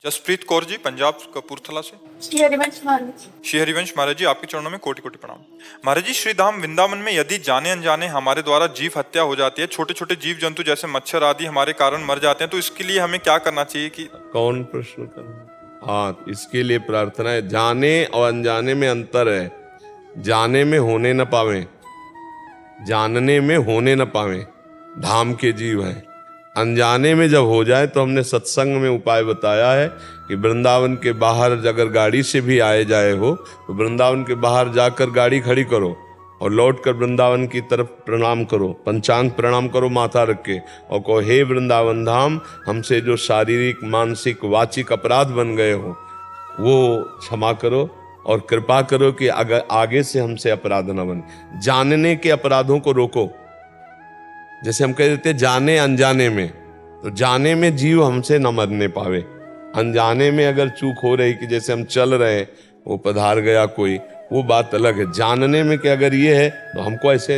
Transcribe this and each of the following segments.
जसप्रीत कौर जी, पंजाब कपूरथला से। श्री हरिवंश महाराज। श्री हरिवंश महाराज जी, आपके चरणों में कोटि कोटि प्रणाम। महाराज जी, श्री धाम वृंदावन में यदि जाने अनजाने हमारे द्वारा जीव हत्या हो जाती है, छोटे छोटे जीव जंतु जैसे मच्छर आदि हमारे कारण मर जाते हैं, तो इसके लिए हमें क्या करना चाहिए? कि कौन प्रश्न करना? हाँ, इसके लिए प्रार्थना है। जाने और अनजाने में अंतर है। जाने में होने न पावे, जानने में होने न पावे, धाम के जीव हैं। अनजाने में जब हो जाए तो हमने सत्संग में उपाय बताया है कि वृंदावन के बाहर अगर गाड़ी से भी आए जाए हो तो वृंदावन के बाहर जाकर गाड़ी खड़ी करो और लौटकर वृंदावन की तरफ प्रणाम करो, पंचांग प्रणाम करो माथा रख के, और कहो हे वृंदावन धाम, हमसे जो शारीरिक मानसिक वाचिक अपराध बन गए हो वो क्षमा करो और कृपा करो कि अगर आगे से हमसे अपराध न बने। जानने के अपराधों को रोको। जैसे हम कह देते जाने अनजाने में, तो जाने में जीव हमसे न मरने पावे, अनजाने में अगर चूक हो रही कि जैसे हम चल रहे हैं वो पधार गया कोई, वो बात अलग है। जानने में कि अगर ये है तो हमको ऐसे,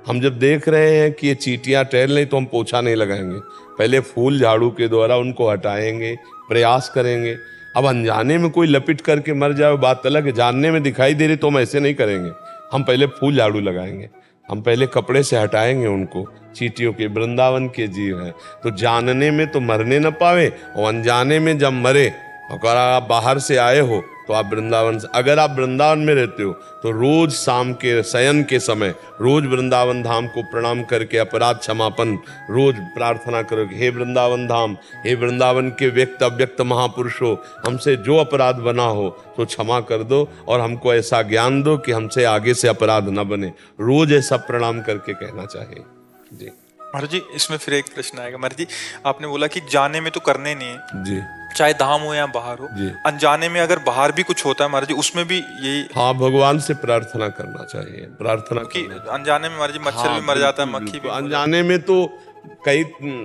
हम जब देख रहे हैं कि ये चींटियां टहल रही तो हम पोछा नहीं लगाएंगे, पहले फूल झाड़ू के द्वारा उनको हटाएंगे, प्रयास करेंगे। अब अनजाने में कोई लपिट करके मर जाए बात अलग है, जानने में दिखाई दे रही तो हम ऐसे नहीं करेंगे, हम पहले फूल झाड़ू लगाएंगे, हम पहले कपड़े से हटाएंगे उनको। चींटियों के वृंदावन के जीव हैं, तो जानने में तो मरने न पावे, और अनजाने में जब मरे, अगर आप बाहर से आए हो तो आप वृंदावन से, अगर आप वृंदावन में रहते हो तो रोज शाम के शयन के समय रोज वृंदावन धाम को प्रणाम करके अपराध क्षमापन रोज प्रार्थना करो कि हे वृंदावन धाम, हे वृंदावन के व्यक्त अव्यक्त महापुरुषों, हमसे जो अपराध बना हो तो क्षमा कर दो और हमको ऐसा ज्ञान दो कि हमसे आगे से अपराध न बने। रोज ऐसा प्रणाम करके कहना चाहिए जी। महाराज जी, इसमें फिर एक प्रश्न आएगा। महाराज जी, आपने बोला कि जाने में तो करने नहीं है जी, चाहे धाम हो या बाहर हो, अनजाने में अगर बाहर भी कुछ होता है महाराज जी, उसमें भी यही? हाँ, भगवान से प्रार्थना करना चाहिए, प्रार्थना कि अनजाने में महाराज जी मच्छर भी मर जाता है, मक्खी भी। अनजाने में तो कई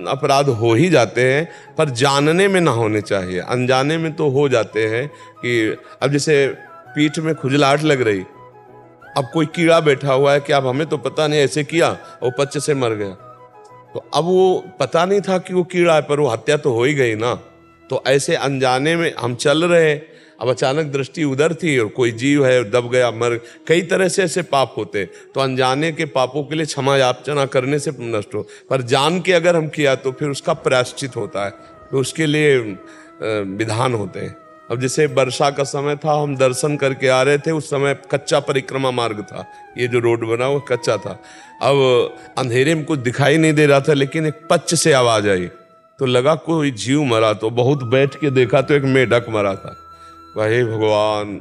अपराध हो ही जाते हैं, पर जानने में ना होने चाहिए। अनजाने में तो हो जाते हैं कि अब जैसे पीठ में खुजलाहट लग रही, अब कोई कीड़ा बैठा हुआ है कि अब हमें तो पता नहीं, ऐसे किया और पच्चे से मर गया, तो अब वो पता नहीं था कि वो कीड़ा है, पर वो हत्या तो हो ही गई ना। तो ऐसे अनजाने में हम चल रहे हैं, अब अचानक दृष्टि उधर थी और कोई जीव है दब गया, मर, कई तरह से ऐसे पाप होते हैं। तो अनजाने के पापों के लिए क्षमा याचना करने से नष्ट हो, पर जान के अगर हम किया तो फिर उसका प्रायश्चित होता है, तो उसके लिए विधान होते हैं। अब जैसे वर्षा का समय था, हम दर्शन करके आ रहे थे, उस समय कच्चा परिक्रमा मार्ग था, ये जो रोड बना वो कच्चा था। अब अंधेरे में कुछ दिखाई नहीं दे रहा था, लेकिन एक पच्च से आवाज आई तो लगा कोई जीव मरा, तो बहुत बैठ के देखा तो एक मेढक मरा था। हे भगवान!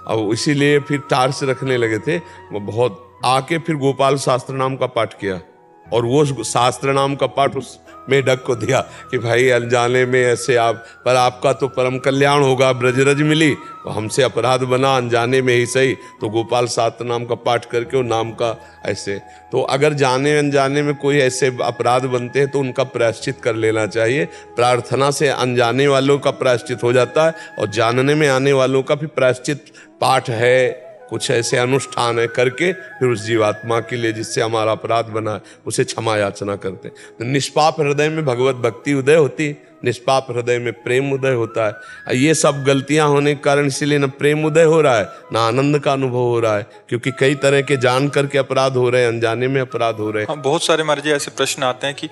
अब इसीलिए फिर टार्च रखने लगे थे, वो बहुत आके फिर गोपाल शास्त्र नाम का पाठ किया, और वो शास्त्र नाम का पाठ उस मेढक को दिया कि भाई अनजाने में ऐसे आप, पर आपका तो परम कल्याण होगा, ब्रजरज मिली, तो हमसे अपराध बना अनजाने में ही सही, तो गोपाल शास्त्र नाम का पाठ करके वो नाम का ऐसे। तो अगर जाने अनजाने में कोई ऐसे अपराध बनते हैं तो उनका प्रायश्चित कर लेना चाहिए। प्रार्थना से अनजाने वालों का प्रायश्चित हो जाता है, और जानने में आने वालों का भी प्रायश्चित पाठ है, कुछ ऐसे अनुष्ठान है करके फिर उस जीवात्मा के लिए जिससे हमारा अपराध बना है उसे क्षमा याचना करते। तो निष्पाप हृदय में भगवत भक्ति उदय होती, निष्पाप हृदय में प्रेम उदय होता है। ये सब गलतियां होने के कारण इसीलिए न प्रेम उदय हो रहा है, ना आनंद का अनुभव हो रहा है, क्योंकि कई तरह के जान करके अपराध हो रहे हैं, अनजाने में अपराध हो रहे हैं। हाँ, बहुत सारे महाराज जी ऐसे प्रश्न आते हैं कि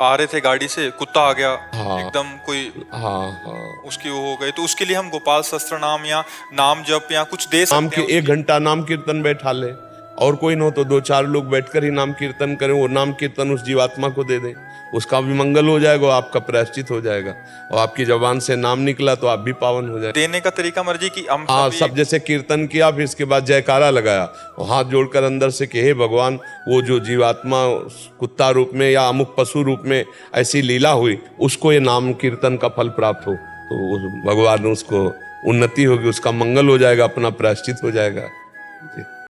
आ रहे थे गाड़ी से, कुत्ता आ गया, हाँ, एकदम कोई, हाँ, उसकी वो हो गई, तो उसके लिए हम गोपाल सहस्त्र नाम या नाम जप या कुछ दे नाम सकते के हैं? 1 घंटा नाम कीर्तन बैठा ले, और कोई न हो तो 2-4 लोग बैठकर ही नाम कीर्तन करें, वो नाम कीर्तन उस जीवात्मा को दे दें, उसका भी मंगल हो जाएगा, आपका प्रायश्चित हो जाएगा, और आपकी जबान से नाम निकला तो आप भी पावन हो जाए। देने का तरीका मर्जी की हम हाँ, सब जैसे कीर्तन किया, फिर इसके बाद जयकारा लगाया और हाथ जोड़कर अंदर से कि हे भगवान, वो जो जीवात्मा कुत्ता रूप में या अमुक पशु रूप में ऐसी लीला हुई, उसको ये नाम कीर्तन का फल प्राप्त हो, तो भगवान उसको उन्नति होगी, उसका मंगल हो जाएगा, अपना प्रायश्चित हो जाएगा जी।